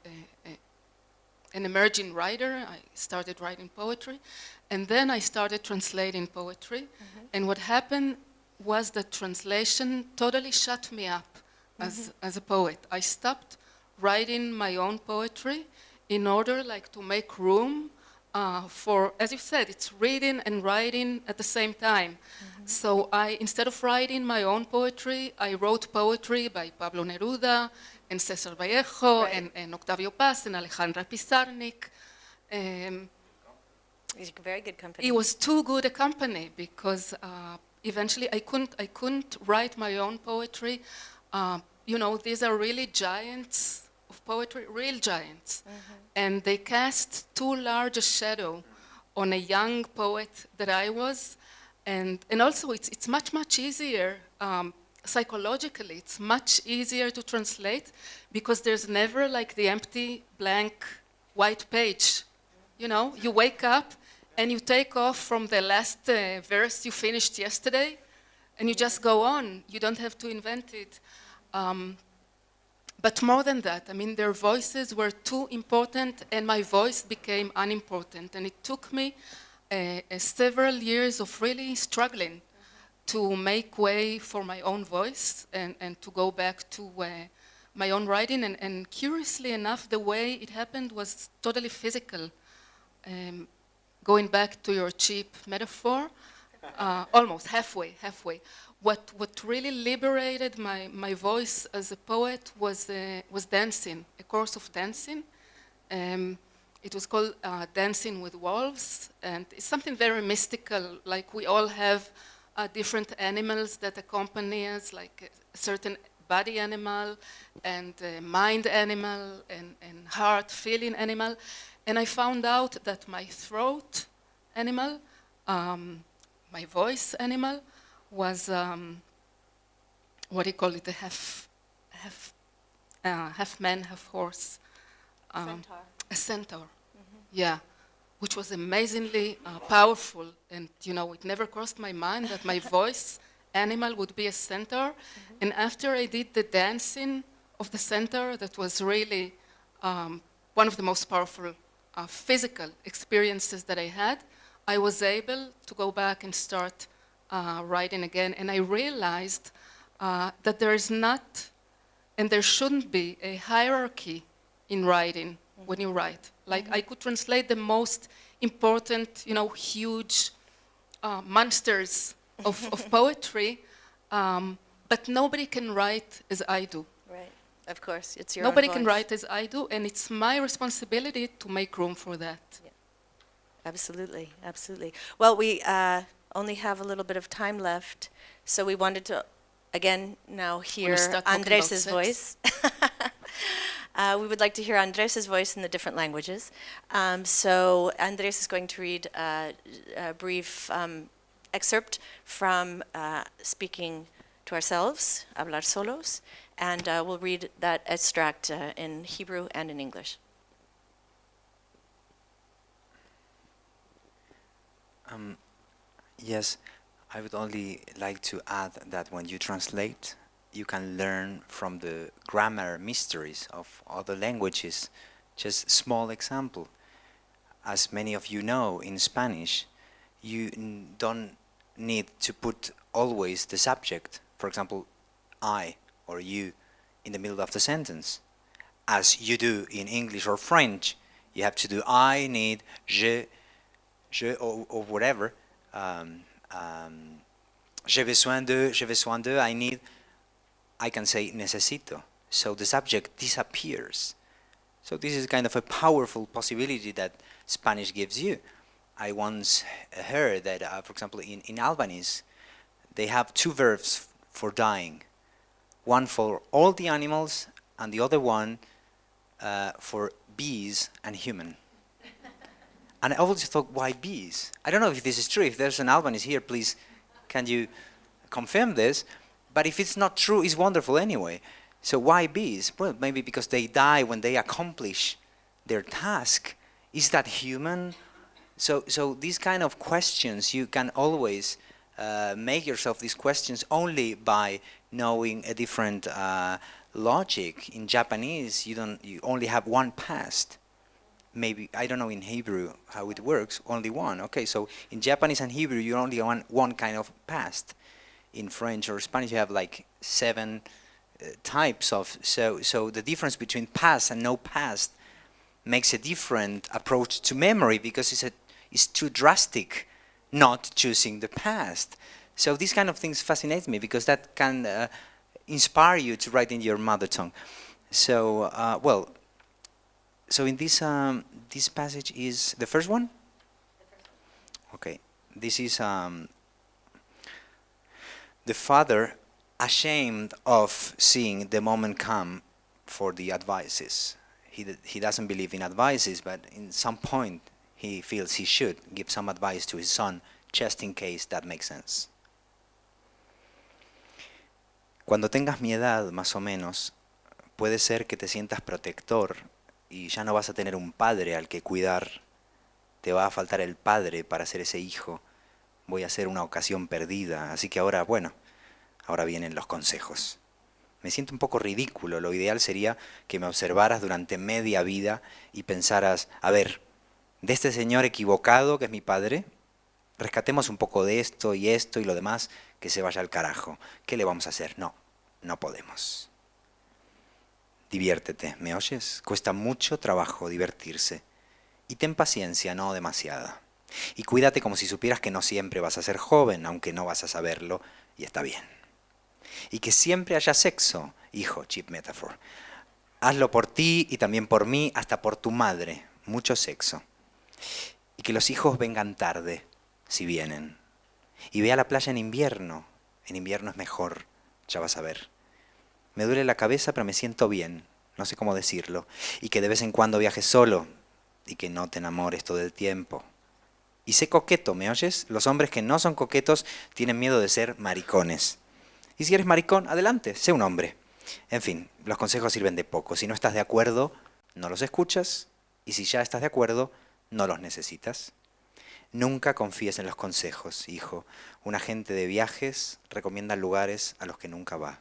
an emerging writer. I started writing poetry, and then I started translating poetry. And what happened was that translation totally shut me up as a poet. I stopped writing my own poetry in order to make room for, as you said, it's reading and writing at the same time. So instead of writing my own poetry, I wrote poetry by Pablo Neruda and César Vallejo and Octavio Paz and Alejandra Pizarnik. He's a very good company. It was too good a company because eventually I couldn't write my own poetry. These are really giants of poetry, real giants. And they cast too large a shadow on a young poet that I was. And also it's much, much easier, psychologically, it's much easier to translate because there's never the empty, blank, white page. You wake up and you take off from the last verse you finished yesterday and you just go on. You don't have to invent it. But more than that, I mean, their voices were too important and my voice became unimportant. And it took me several years of really struggling to make way for my own voice and to go back to my own writing. And curiously enough, the way it happened was totally physical. Going back to your cheap metaphor, almost halfway. What really liberated my voice as a poet was dancing, a course of dancing. It was called Dancing with Wolves, and it's something very mystical, like we all have different animals that accompany us, like a certain body animal, and mind animal, and heart feeling animal. And I found out that my throat animal, my voice animal, was what do you call it? A half man, half horse. Centaur. A centaur. Yeah, which was amazingly powerful, and it never crossed my mind that my voice animal would be a centaur. And after I did the dancing of the centaur, that was really one of the most powerful physical experiences that I had. I was able to go back and start writing again, and I realized that there is not, and there shouldn't be, a hierarchy in writing when you write. Like I could translate the most important, huge monsters of poetry, but nobody can write as I do. Right. Of course, it's your Nobody own can voice. write as I do, and it's my responsibility to make room for that. Absolutely, absolutely. Well, we only have a little bit of time left, so we wanted to, again, now hear start talking about Andrés's sex? voice. We would like to hear Andrés's voice in the different languages. So Andrés is going to read a brief excerpt from speaking to ourselves, hablar solos, and we'll read that extract in Hebrew and in English. Yes, I would only like to add that when you translate, you can learn from the grammar mysteries of other languages. Just small example. As many of you know, in Spanish, you don't need to put always the subject, for example, I or you, in the middle of the sentence. As you do in English or French, you have to do I need, je or whatever. J'ai besoin de, I need, I can say necesito. So the subject disappears. So this is kind of a powerful possibility that Spanish gives you. I once heard that, for example, in Albanese, they have two verbs for dying. One for all the animals and the other one for bees and human. And I always thought, why bees? I don't know if this is true. If there's an Albanese here, please, can you confirm this? But if it's not true, it's wonderful anyway. So why bees? Well, maybe because they die when they accomplish their task. Is that human? So these kind of questions, you can always make yourself these questions only by knowing a different logic. In Japanese, you only have one past. Maybe, I don't know in Hebrew how it works, only one. Okay, so in Japanese and Hebrew, you only have one kind of past. In French or Spanish, you have like 7 types of, so the difference between past and no past makes a different approach to memory because it's too drastic not choosing the past. So these kind of things fascinate me because that can inspire you to write in your mother tongue. So, so in this this passage is the first one? Okay, this is the father ashamed of seeing the moment come for the advices. He doesn't believe in advices, but in some point he feels he should give some advice to his son, just in case that makes sense. Cuando tengas mi edad, más o menos, puede ser que te sientas protector y ya no vas a tener un padre al que cuidar. Te va a faltar el padre para ser ese hijo. Voy a ser una ocasión perdida, así que ahora, bueno, ahora vienen los consejos. Me siento un poco ridículo, lo ideal sería que me observaras durante media vida y pensaras, a ver, de este señor equivocado que es mi padre, rescatemos un poco de esto y lo demás, que se vaya al carajo. ¿Qué le vamos a hacer? No, no podemos. Diviértete, ¿me oyes? Cuesta mucho trabajo divertirse. Y ten paciencia, no demasiada. Y cuídate como si supieras que no siempre vas a ser joven, aunque no vas a saberlo, y está bien. Y que siempre haya sexo, hijo, cheap metaphor. Hazlo por ti y también por mí, hasta por tu madre, mucho sexo. Y que los hijos vengan tarde, si vienen. Y ve a la playa en invierno es mejor, ya vas a ver. Me duele la cabeza, pero me siento bien, no sé cómo decirlo. Y que de vez en cuando viajes solo, y que no te enamores todo el tiempo. Y sé coqueto, ¿me oyes? Los hombres que no son coquetos tienen miedo de ser maricones. Y si eres maricón, adelante, sé un hombre. En fin, los consejos sirven de poco. Si no estás de acuerdo, no los escuchas. Y si ya estás de acuerdo, no los necesitas. Nunca confíes en los consejos, hijo. Un agente de viajes recomienda lugares a los que nunca va.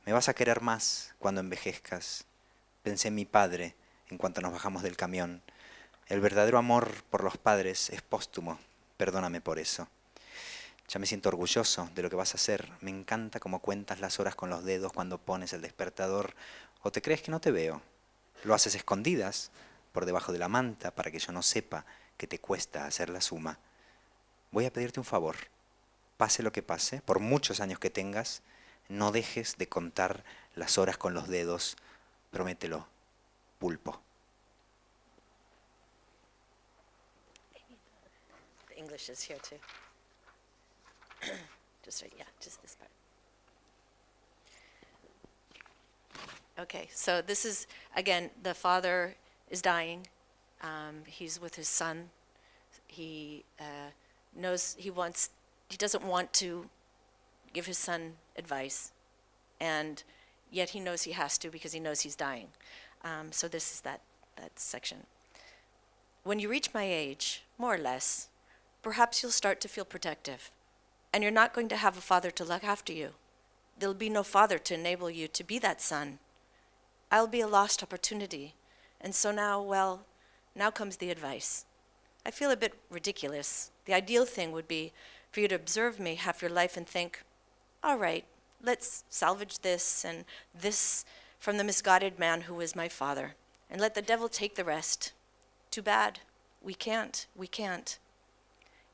Me vas a querer más cuando envejezcas. Pensé en mi padre en cuanto nos bajamos del camión. El verdadero amor por los padres es póstumo. Perdóname por eso. Ya me siento orgulloso de lo que vas a hacer. Me encanta cómo cuentas las horas con los dedos cuando pones el despertador. ¿O te crees que no te veo? Lo haces escondidas, por debajo de la manta, para que yo no sepa que te cuesta hacer la suma. Voy a pedirte un favor. Pase lo que pase, por muchos años que tengas, no dejes de contar las horas con los dedos, promételo, pulpo. The English is here too. Just right, yeah, just this part. Okay, so this is, again, the father is dying. He's with his son. He knows he doesn't want to give his son advice, and yet he knows he has to because he knows he's dying. So this is that section. When you reach my age, more or less, perhaps you'll start to feel protective, and you're not going to have a father to look after you. There'll be no father to enable you to be that son. I'll be a lost opportunity, and so now comes the advice. I feel a bit ridiculous. The ideal thing would be for you to observe me half your life and think, all right, let's salvage this and this from the misguided man who was my father, and let the devil take the rest. Too bad. We can't.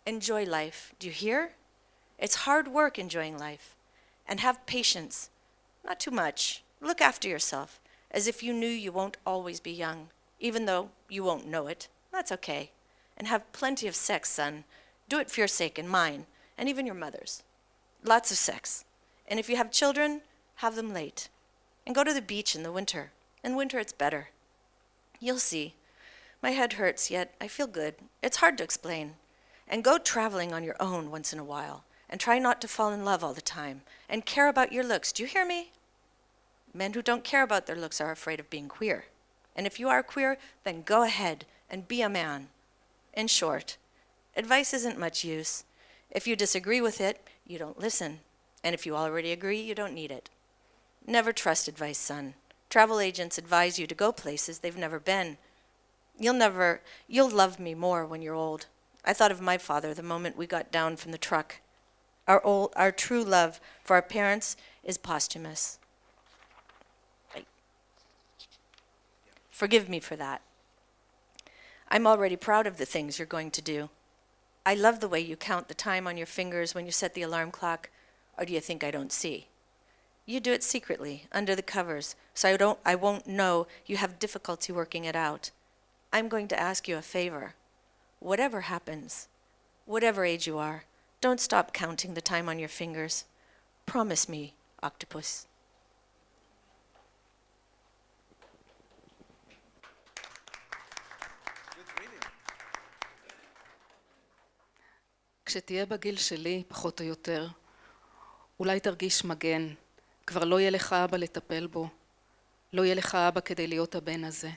Enjoy life. Do you hear? It's hard work enjoying life. And have patience. Not too much. Look after yourself, as if you knew you won't always be young, even though you won't know it. That's okay. And have plenty of sex, son. Do it for your sake and mine, and even your mother's. Lots of sex. And if you have children, have them late. And go to the beach in the winter. In winter it's better. You'll see. My head hurts, yet I feel good. It's hard to explain. And go traveling on your own once in a while. And try not to fall in love all the time. And care about your looks. Do you hear me? Men who don't care about their looks are afraid of being queer. And if you are queer, then go ahead and be a man. In short, advice isn't much use. If you disagree with it, you don't listen. And if you already agree, you don't need it. Never trust advice, son. Travel agents advise you to go places they've never been. You'll love me more when you're old. I thought of my father the moment we got down from the truck. Our true love for our parents is posthumous. Forgive me for that. I'm already proud of the things you're going to do. I love the way you count the time on your fingers when you set the alarm clock. Or do you think I don't see? You do it secretly, under the covers, so I won't know you have difficulty working it out. I'm going to ask you a favor. Whatever happens, whatever age you are, don't stop counting the time on your fingers. Promise me, octopus. כשתהיה בגיל שלי, פחות או יותר, אולי תרגיש מגן, כבר לא יהיה לך אבא לטפל בו, לא יהיה לך אבא כדי להיות הבן הזה.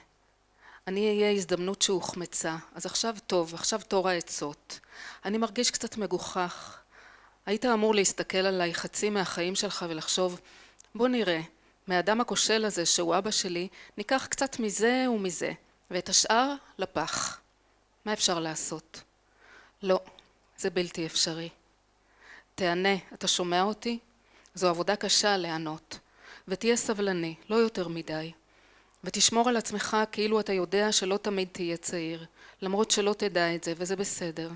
אני אהיה הזדמנות שהוחמצה, אז עכשיו טוב, עכשיו תור העצות. אני מרגיש קצת מגוחך. היית אמור להסתכל עליי חצי מהחיים שלך ולחשוב, בוא נראה, מהאדם הכושל הזה שהוא אבא שלי, ניקח קצת מזה ומזה, ואת השאר לפח. מה אפשר לעשות? לא, זה בלתי אפשרי. תענה, אתה שומע אותי? זו עבודה קשה לענות, ותהיה סבלני, לא יותר מדי. ותשמור על עצמך כאילו אתה יודע שלא תמיד תהיה צעיר, למרות שלא תדע את זה, וזה בסדר.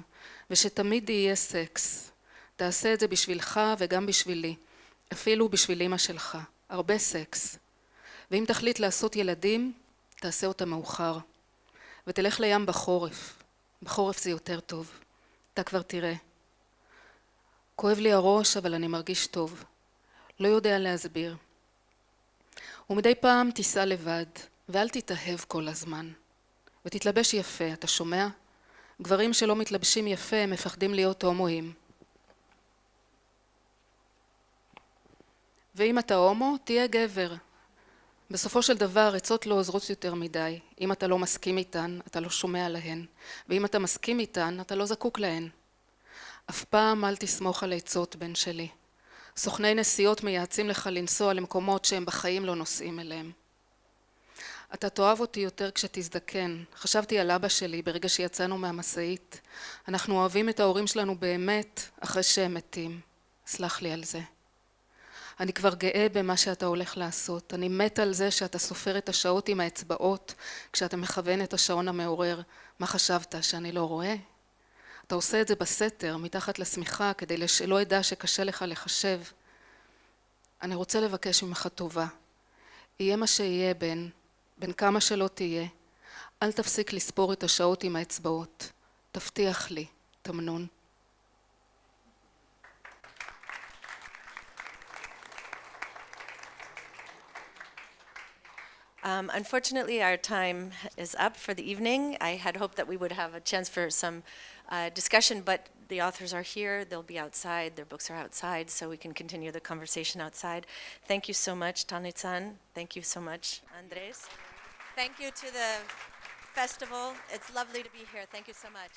ושתמיד יהיה סקס. תעשה את זה בשבילך וגם בשבילי, אפילו בשביל אמא שלך. הרבה סקס. ואם תחליט לעשות ילדים, תעשה אותה מאוחר. ותלך לים בחורף. בחורף זה יותר טוב. אתה כבר תראה. כואב לי הראש, אבל אני מרגיש טוב. לא יודע להסביר. ומדי פעם תיסע לבד, ואל תתאהב כל הזמן. ותתלבש יפה, אתה שומע? גברים שלא מתלבשים יפה, הם מפחדים להיות הומואים. ואם אתה הומו, תהיה גבר. בסופו של דבר, עצות לא עוזרות יותר מדי. אם אתה לא מסכים איתן, אתה לא שומע להן. ואם אתה מסכים איתן, אתה לא זקוק להן. אף פעם אל תסמוך על עצות, בן שלי. סוכני נסיעות מייעצים לך לנסוע למקומות שהם בחיים לא נוסעים אליהם. אתה תאהב אותי יותר כשתזדקן. חשבתי על אבא שלי ברגע שיצאנו מהמשאית. אנחנו אוהבים את ההורים שלנו באמת אחרי שהם מתים. סלח לי על זה. אני כבר גאה במה שאתה הולך לעשות. אני מת על זה שאתה סופר את השעות עם האצבעות כשאתה מכוון את השעון המעורר. מה חשבת, שאני לא רואה? אתה עושה את זה בסתר, מתחת לשמיכה, כדי שלא אדע שקשה לך לחשב. אני רוצה לבקש ממך טובה. יהיה מה שיהיה בין כמה שלא תהיה, אל תפסיק לספור את השעות עם האצבעות. תבטיח לי, תמנון. Unfortunately, our time is up for the evening. I had hoped that we would have a chance for some discussion, but the authors are here. They'll be outside. Their books are outside, so we can continue the conversation outside. Thank you so much, Nitzán. Thank you so much, Andrés. Thank you to the festival. It's lovely to be here. Thank you so much.